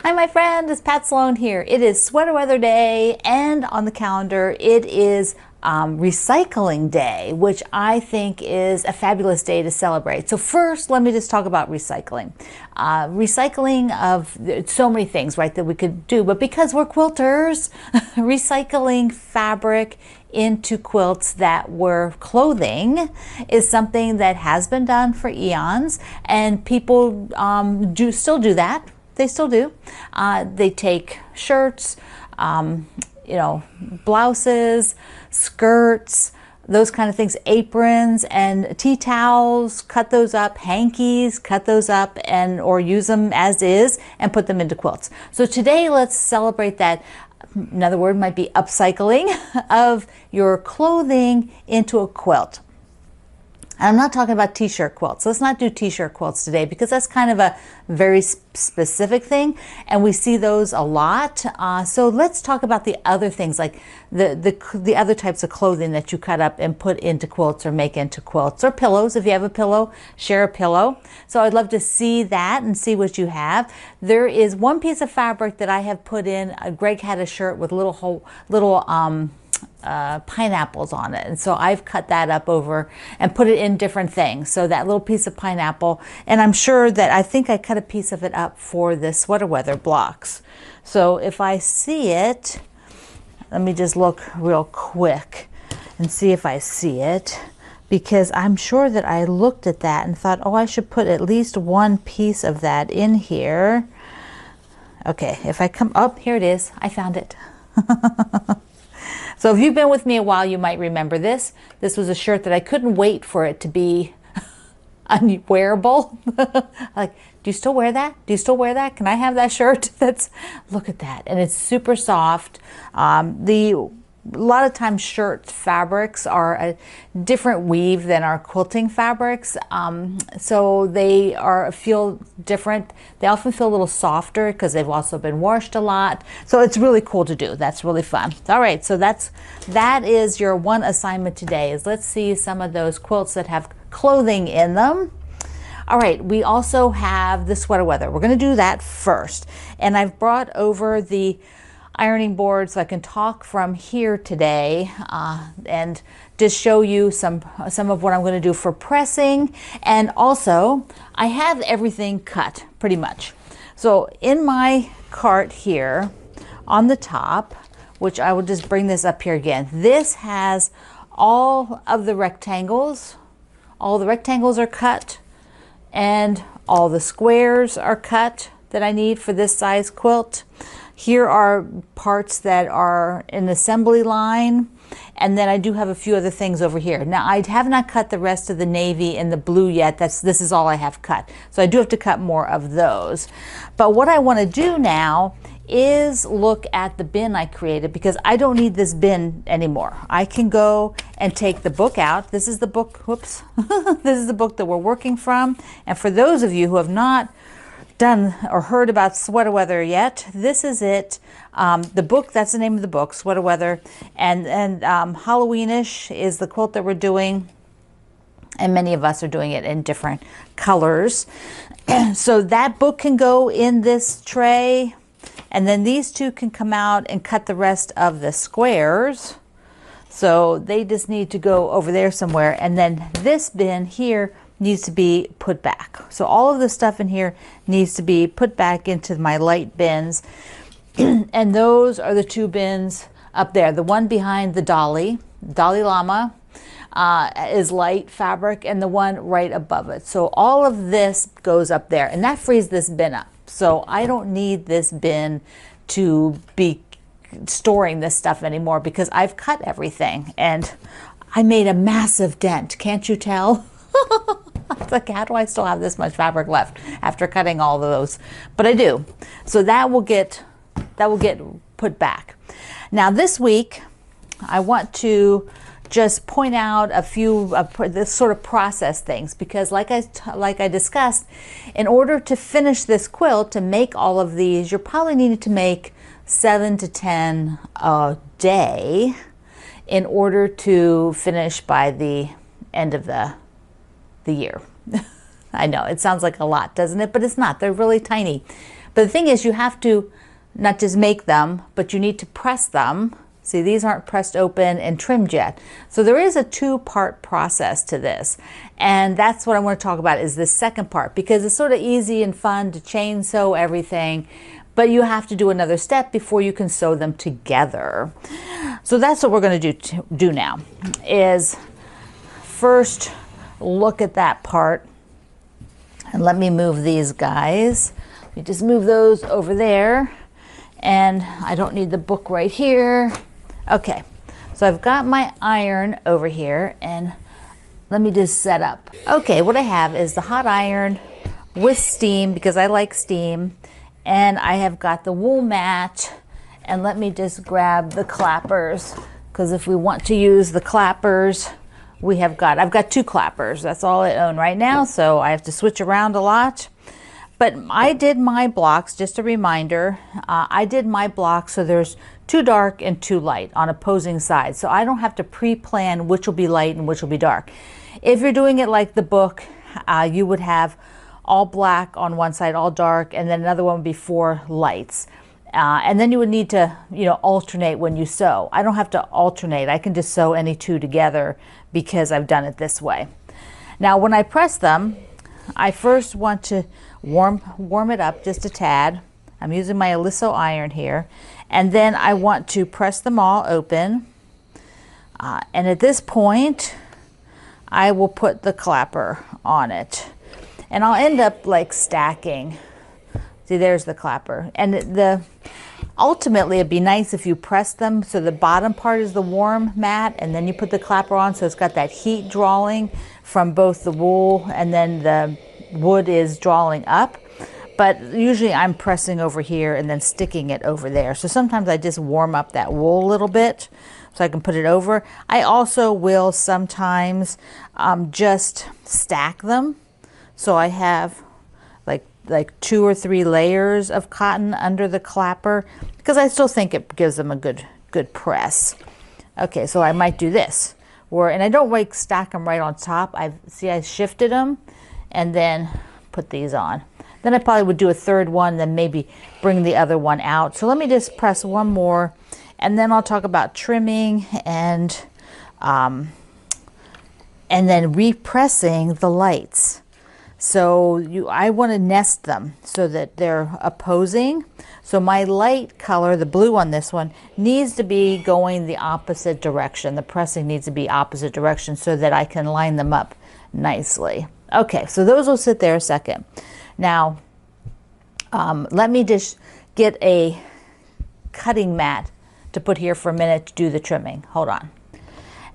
Hi, my friend, it's Pat Sloan here. It is sweater weather day, and on the calendar, it is recycling day, which I think is a fabulous day to celebrate. So first, let me just talk about recycling. Recycling of so many things, right, that we could do, but because we're quilters, recycling fabric into quilts that were clothing is something that has been done for eons, and people still do that. They still do. They take shirts, blouses, skirts, those kind of things, aprons and tea towels, cut those up, hankies, cut those up or use them as is and put them into quilts. So today let's celebrate that. Another word might be upcycling of your clothing into a quilt. And I'm not talking about t-shirt quilts. Let's not do t-shirt quilts today because that's kind of a very specific thing, and we see those a lot. So let's talk about the other things, like the other types of clothing that you cut up and put into quilts or make into quilts, or pillows. If you have a pillow, share a pillow. So I'd love to see that and see what you have. There is one piece of fabric that I have put in. Greg had a shirt with little pineapples on it, and so I've cut that up over and put it in different things. So that little piece of pineapple, and I'm sure that I think I cut a piece of it up for the sweater weather blocks. So if I see it, let me just look real quick and see if I see it, because I'm sure that I looked at that and thought, oh, I should put at least one piece of that in here. Okay, if I come up, here it is. I found it. So if you've been with me a while, you might remember this. This was a shirt that I couldn't wait for it to be unwearable. Like, do you still wear that? Do you still wear that? Can I have that shirt? Look at that. And it's super soft. A lot of times shirt fabrics are a different weave than our quilting fabrics. So they feel different. They often feel a little softer because they've also been washed a lot. So it's really cool to do. That's really fun. All right, so that is your one assignment today, is let's see some of those quilts that have clothing in them. All right, we also have the sweater weather. We're going to do that first. And I've brought over the ironing board so I can talk from here today and just show you some of what I'm going to do for pressing. And also, I have everything cut pretty much. So in my cart here on the top, which I will just bring this up here again, this has all of the rectangles. All the rectangles are cut, and all the squares are cut that I need for this size quilt. Here are parts that are in assembly line, and then I do have a few other things over here. Now, I have not cut the rest of the navy and the blue yet. This is all I have cut. So I do have to cut more of those. But what I want to do now is look at the bin I created, because I don't need this bin anymore. I can go and take the book out. This is the book, whoops. This is the book that we're working from. And for those of you who have not done or heard about sweater weather yet, this is it. The book, that's the name of the book, Sweater Weather, and Halloweenish is the quilt that we're doing, and many of us are doing it in different colors. So that book can go in this tray, and then these two can come out and cut the rest of the squares. So they just need to go over there somewhere, and then this bin here needs to be put back. So all of the stuff in here needs to be put back into my light bins. And those are the two bins up there. The one behind the Dalai Lama is light fabric, and the one right above it. So all of this goes up there, and that frees this bin up. So I don't need this bin to be storing this stuff anymore, because I've cut everything and I made a massive dent. Can't you tell? It's like, how do I still have this much fabric left after cutting all of those? But I do. So that will get put back. Now this week, I want to just point out a few this sort of process things, because like I discussed, in order to finish this quilt, to make all of these, you're probably needed to make 7 to 10 a day in order to finish by the end of the year. I know it sounds like a lot, doesn't it? But it's not. They're really tiny. But the thing is, you have to not just make them, but you need to press them. See, these aren't pressed open and trimmed yet. So there is a two-part process to this. And that's what I want to talk about, is the second part, because it's sort of easy and fun to chain sew everything, but you have to do another step before you can sew them together. So that's what we're going to do now, is first look at that part. And let me move these guys. You just move those over there. And I don't need the book right here. Okay, so I've got my iron over here, and let me just set up. Okay, what I have is the hot iron with steam, because I like steam, and I have got the wool mat, and let me just grab the clappers, because if we want to use the clappers, I've got 2 clappers. That's all I own right now, so I have to switch around a lot. But I did my blocks, just a reminder, I did my blocks so there's 2 dark and 2 light on opposing sides. So I don't have to pre-plan which will be light and which will be dark. If you're doing it like the book, you would have all black on one side, all dark, and then another one would be 4 lights. And then you would need to, alternate when you sew. I don't have to alternate. I can just sew any 2 together because I've done it this way. Now, when I press them, I first want to warm it up just a tad. I'm using my Aliso iron here. And then I want to press them all open. And at this point, I will put the clapper on it. And I'll end up like stacking. See, there's the clapper. And ultimately, it'd be nice if you press them so the bottom part is the warm mat, and then you put the clapper on so it's got that heat drawing from both the wool, and then the wood is drawing up. But usually I'm pressing over here and then sticking it over there. So sometimes I just warm up that wool a little bit so I can put it over. I also will sometimes just stack them. So I have like 2 or 3 layers of cotton under the clapper, because I still think it gives them a good press. Okay, so I might do this, and I don't like stack them right on top. I shifted them and then put these on. Then I probably would do a 3rd one, then maybe bring the other one out. So let me just press one more, and then I'll talk about trimming and then repressing the lights. So I want to nest them so that they're opposing. So my light color, the blue on this one, needs to be going the opposite direction. The pressing needs to be opposite direction so that I can line them up nicely. Okay, so those will sit there a second. Now, let me just get a cutting mat to put here for a minute to do the trimming. Hold on.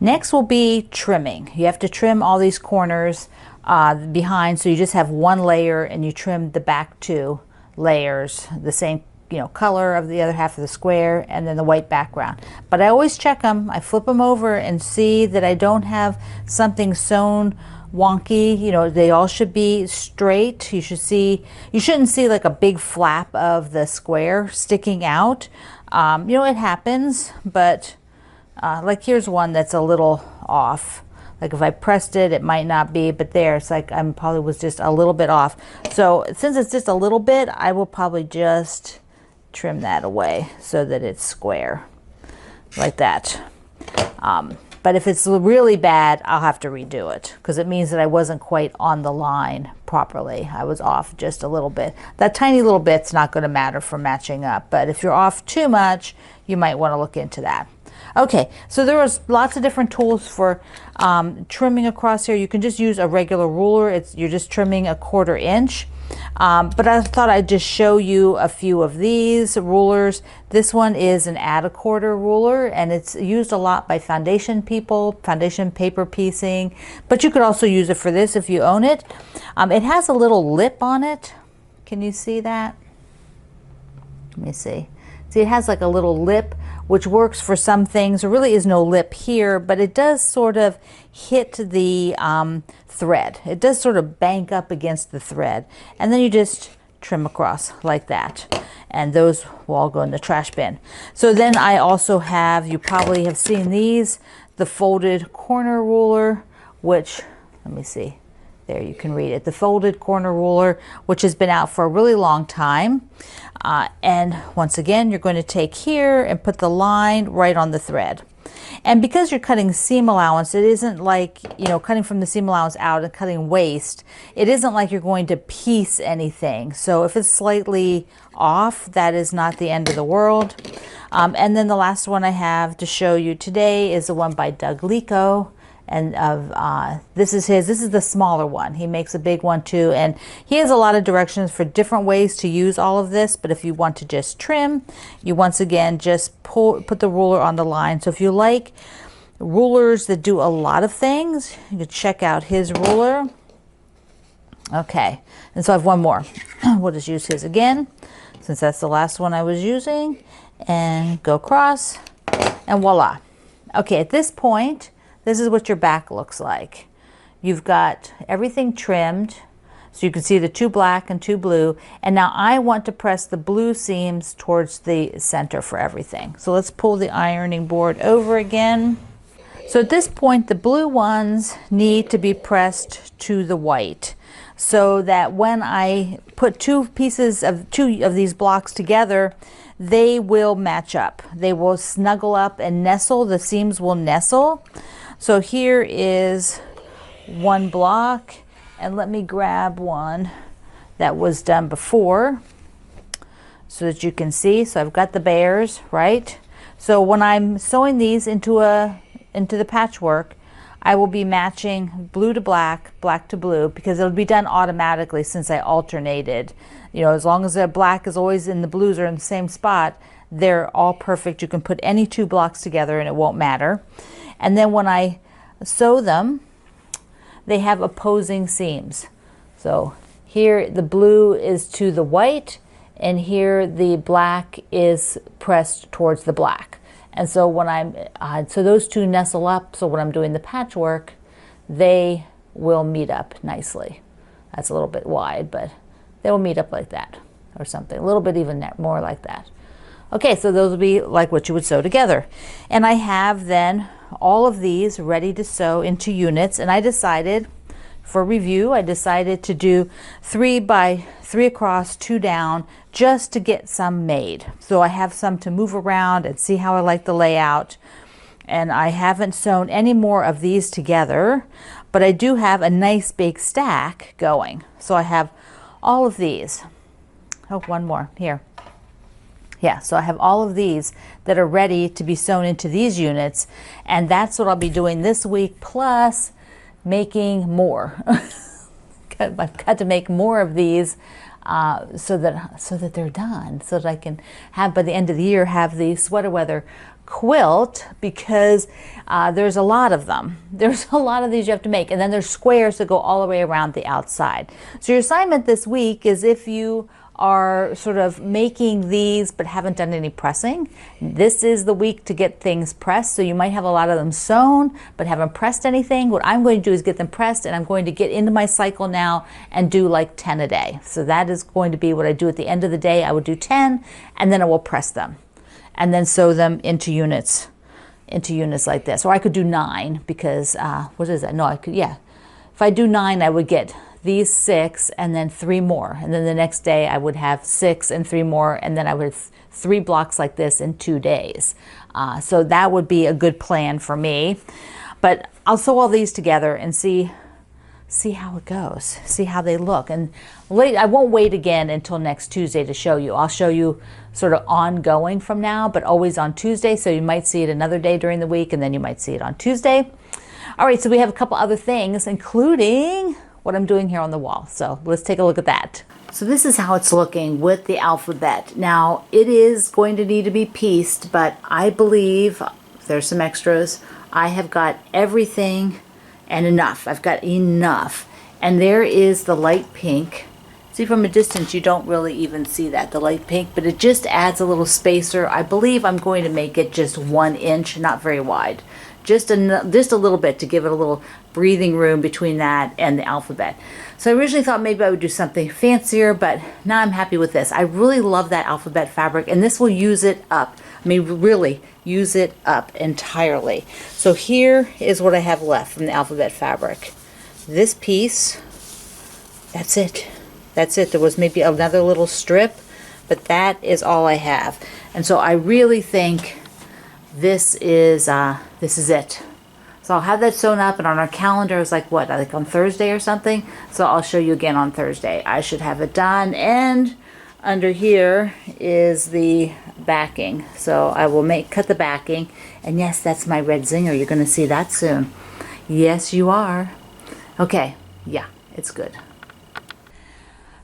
Next will be trimming. You have to trim all these corners behind, so you just have 1 layer, and you trim the back 2 layers, the same color of the other half of the square, and then the white background. But I always check them. I flip them over and see that I don't have something sewn wonky. They all should be straight. You shouldn't see like a big flap of the square sticking out. It happens, but like here's one that's a little off. Like if I pressed it, it might not be, but there, it's like I probably was just a little bit off. So since it's just a little bit, I will probably just trim that away so that it's square, like that. But if it's really bad, I'll have to redo it, because it means that I wasn't quite on the line properly. I was off just a little bit. That tiny little bit's not going to matter for matching up, but if you're off too much, you might want to look into that. Okay, so there was lots of different tools for trimming across here. You can just use a regular ruler. You're just trimming 1/4 inch. But I thought I'd just show you a few of these rulers. This one is an add 1/4 ruler, and it's used a lot by foundation people, foundation paper piecing, but you could also use it for this if you own it. It has a little lip on it. Can you see that? Let me see. See, it has like a little lip, which works for some things. There really is no lip here, but it does sort of hit the thread. It does sort of bank up against the thread. And then you just trim across like that. And those will all go in the trash bin. So then I also have, you probably have seen these, the folded corner ruler, which, let me see. There, you can read it. The folded corner ruler, which has been out for a really long time. And once again, you're going to take here and put the line right on the thread. And because you're cutting seam allowance, it isn't like, you know, cutting from the seam allowance out and cutting waist, it isn't like you're going to piece anything. So if it's slightly off, that is not the end of the world. And then the last one I have to show you today is the one by Doug Lico. And this is the smaller one. He makes a big one too, and he has a lot of directions for different ways to use all of this. But if you want to just trim, you once again just put the ruler on the line. So if you like rulers that do a lot of things, you can check out his ruler. Okay, and so I have one more. We'll just use his again, since that's the last one I was using, and go across, and voila. Okay, at this point, this is what your back looks like. You've got everything trimmed, so you can see the 2 black and 2 blue. And now I want to press the blue seams towards the center for everything. So let's pull the ironing board over again. So at this point, the blue ones need to be pressed to the white, so that when I put two of these blocks together, they will match up. They will snuggle up and nestle. The seams will nestle. So here is one block, and let me grab one that was done before so that you can see. So I've got the bears, right? So when I'm sewing these into the patchwork, I will be matching blue to black, black to blue, because it'll be done automatically since I alternated. You know, as long as the black is always in the blues are in the same spot, they're all perfect. You can put any 2 blocks together and it won't matter. And then when I sew them, they have opposing seams. So here the blue is to the white, and here the black is pressed towards the black. And so when so those 2 nestle up, so when I'm doing the patchwork, they will meet up nicely. That's a little bit wide, but they will meet up like that, or something, a little bit even more like that. Okay, so those will be like what you would sew together. And I have then all of these ready to sew into units, and I decided, for review, I decided to do 3 by 3 across, 2 down, just to get some made. So I have some to move around and see how I like the layout. And I haven't sewn any more of these together, but I do have a nice big stack going. So I have all of these. Oh, one more here. Yeah, so I have all of these that are ready to be sewn into these units, and that's what I'll be doing this week, plus making more. I've got to make more of these so that they're done, so that I can have, by the end of the year, have the sweater weather quilt, because there's a lot of them. There's a lot of these you have to make, and then there's squares that go all the way around the outside. So your assignment this week is, if you are sort of making these but haven't done any pressing, this is the week to get things pressed. So you might have a lot of them sewn but haven't pressed anything. What I'm going to do is get them pressed, and I'm going to get into my cycle now and do like 10 a day. So that is going to be what I do at the end of the day. I would do 10, and then I will press them and then sew them into units like this. Or I could do 9, because what is that? No, I could, yeah. If I do 9, I would get these 6 and then 3 more, and then the next day I would have 6 and 3 more, and then I would have 3 blocks like this in 2 days. So that would be a good plan for me. But I'll sew all these together and see how it goes, see how they look. And I won't wait again until next Tuesday to show you. I'll show you sort of ongoing from now, but always on Tuesday. So you might see it another day during the week, and then you might see it on Tuesday. All right, so we have a couple other things, including what I'm doing here on the wall. So let's take a look at that. So this is how it's looking with the alphabet. Now, it is going to need to be pieced, but I believe there's some extras. I have got everything and enough. I've got enough. And there is the light pink. See, from a distance, you don't really even see that, the light pink, but it just adds a little spacer. I believe I'm going to make it just 1 inch, not very wide. Just a little bit to give it a little breathing room between that and the alphabet. So I originally thought maybe I would do something fancier, but now I'm happy with this. I really love that alphabet fabric, and this will use it up. I mean, really use it up entirely. So here is what I have left from the alphabet fabric. This piece that's it. That's it. There was maybe another little strip, but that is all I have. And so I really think this is it. So I'll have that sewn up, and on our calendar is like what, like on Thursday or something. So I'll show you again on Thursday. I should have it done. And under here is the backing. So I will cut the backing. And yes, that's my red zinger. You're going to see that soon. Yes, you are. Okay. Yeah, it's good.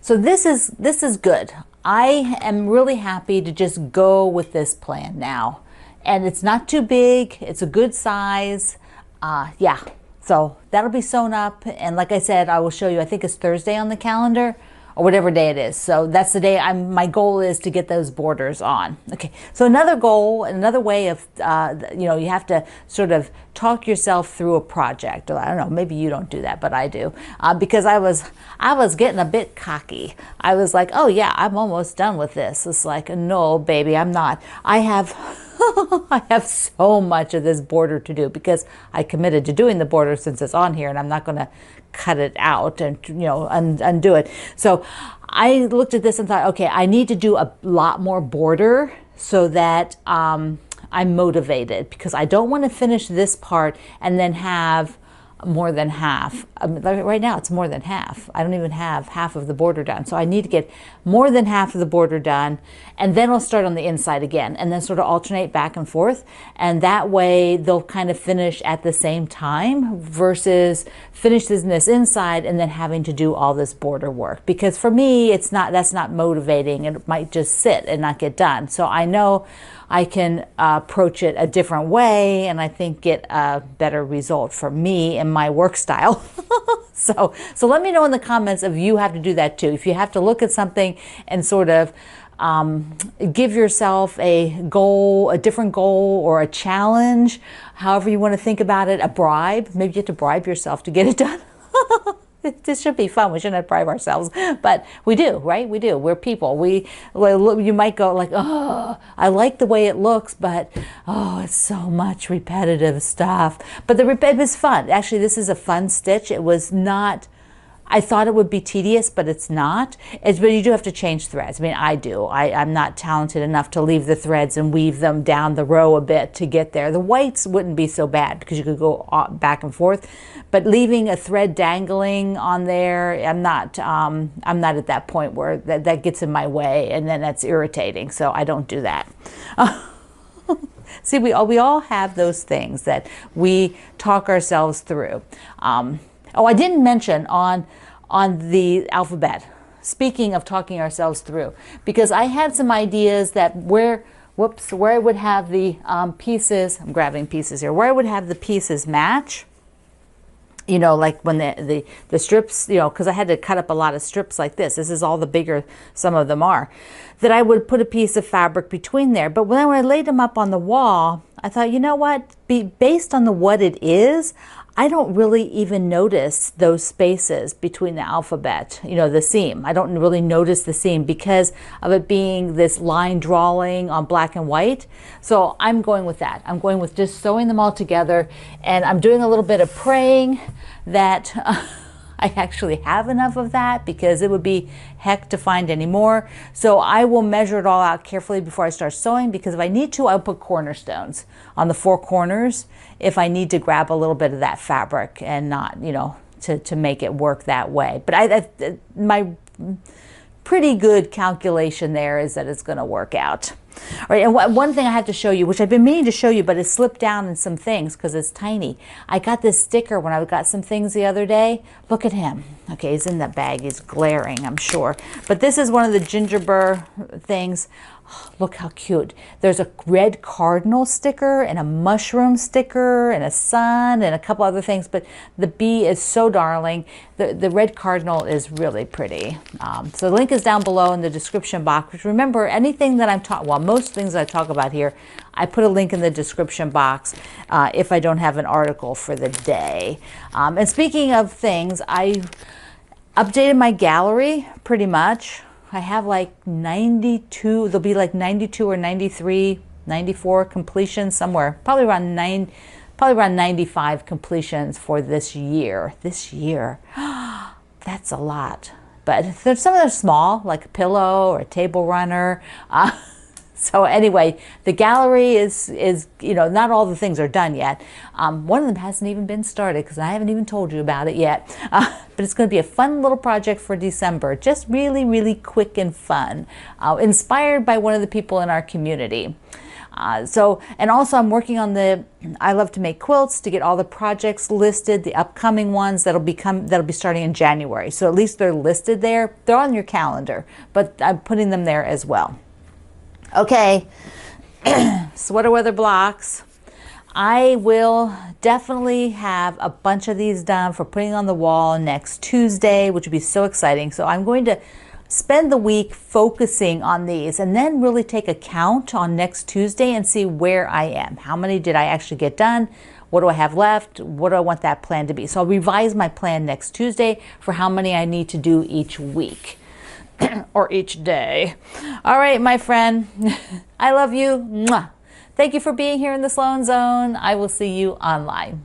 So this is good. I am really happy to just go with this plan now. And it's not too big. It's a good size. Yeah, so that'll be sewn up. And like I said, I will show you, I think it's Thursday on the calendar or whatever day it is. So that's the day my goal is to get those borders on. Okay, so another goal, another way of, you have to sort of talk yourself through a project. Or I don't know, maybe you don't do that, but I do. Because I was getting a bit cocky. I was like, oh yeah, I'm almost done with this. It's like, no, baby, I'm not. I have so much of this border to do because I committed to doing the border since it's on here, and I'm not going to cut it out and undo it. So I looked at this and thought, okay, I need to do a lot more border so that I'm motivated, because I don't want to finish this part and then have more than half. Right now it's more than half. I don't even have half of the border done. So I need to get more than half of the border done, and then I'll start on the inside again and then sort of alternate back and forth. And that way they'll kind of finish at the same time versus finish this inside and then having to do all this border work. Because for me, that's not motivating. It might just sit and not get done. So I know I can approach it a different way, and I think get a better result for me and my work style. So let me know in the comments if you have to do that too. If you have to look at something and sort of give yourself a goal, a different goal, or a challenge, however you want to think about it, a bribe. Maybe you have to bribe yourself to get it done. This should be fun. We shouldn't bribe ourselves, but we do, right? We do. We're people. You might go like, oh, I like the way it looks, but oh, it's so much repetitive stuff. But it was fun. Actually, this is a fun stitch. It was not. I thought it would be tedious, but it's not. But you do have to change threads. I mean, I do. I'm not talented enough to leave the threads and weave them down the row a bit to get there. The whites wouldn't be so bad because you could go back and forth. But leaving a thread dangling on there, I'm not at that point where that gets in my way, and then that's irritating. So I don't do that. See, we all have those things that we talk ourselves through. Oh, I didn't mention on the alphabet, speaking of talking ourselves through, because I had some ideas that where I would have the pieces, I'm grabbing pieces here, where I would have the pieces match, like when the strips, because I had to cut up a lot of strips like this. This is all the bigger some of them are, that I would put a piece of fabric between there. But when I laid them up on the wall, I thought, you know what, based on what it is, I don't really even notice those spaces between the alphabet, the seam. I don't really notice the seam because of it being this line drawing on black and white. So I'm going with that. I'm going with just sewing them all together, and I'm doing a little bit of praying that I actually have enough of that, because it would be heck to find any more. So I will measure it all out carefully before I start sewing, because if I need to, I'll put cornerstones on the 4 corners if I need to grab a little bit of that fabric and not, to make it work that way. But my pretty good calculation there is that it's going to work out. All right, and one thing I have to show you, which I've been meaning to show you, but it slipped down in some things because it's tiny. I got this sticker when I got some things the other day. Look at him. Okay, he's in the bag. He's glaring, I'm sure. But this is one of the gingerbread things. Oh, look how cute. There's a red cardinal sticker and a mushroom sticker and a sun and a couple other things, but the bee is so darling. The red cardinal is really pretty. So the link is down below in the description box. Remember, anything that I'm talking, well, most things I talk about here, I put a link in the description box if I don't have an article for the day. And speaking of things, I updated my gallery pretty much. I have like 92, there'll be like 92 or 93, 94 completions somewhere, probably around 95 completions for this year. that's a lot. But there's some of them are small, like a pillow or a table runner. So anyway, the gallery is not all the things are done yet. One of them hasn't even been started because I haven't even told you about it yet. But it's going to be a fun little project for December. Just really, really quick and fun. Inspired by one of the people in our community. And also I'm working on I love to make quilts, to get all the projects listed, the upcoming ones that'll be starting in January. So at least they're listed there. They're on your calendar, but I'm putting them there as well. Okay, sweater weather blocks. I will definitely have a bunch of these done for putting on the wall next Tuesday, which would be so exciting. So I'm going to spend the week focusing on these and then really take a count on next Tuesday and see where I am. How many did I actually get done? What do I have left? What do I want that plan to be? So I'll revise my plan next Tuesday for how many I need to do each week. Or each day. All right, my friend. I love you. Mwah. Thank you for being here in the Sloan Zone. I will see you online.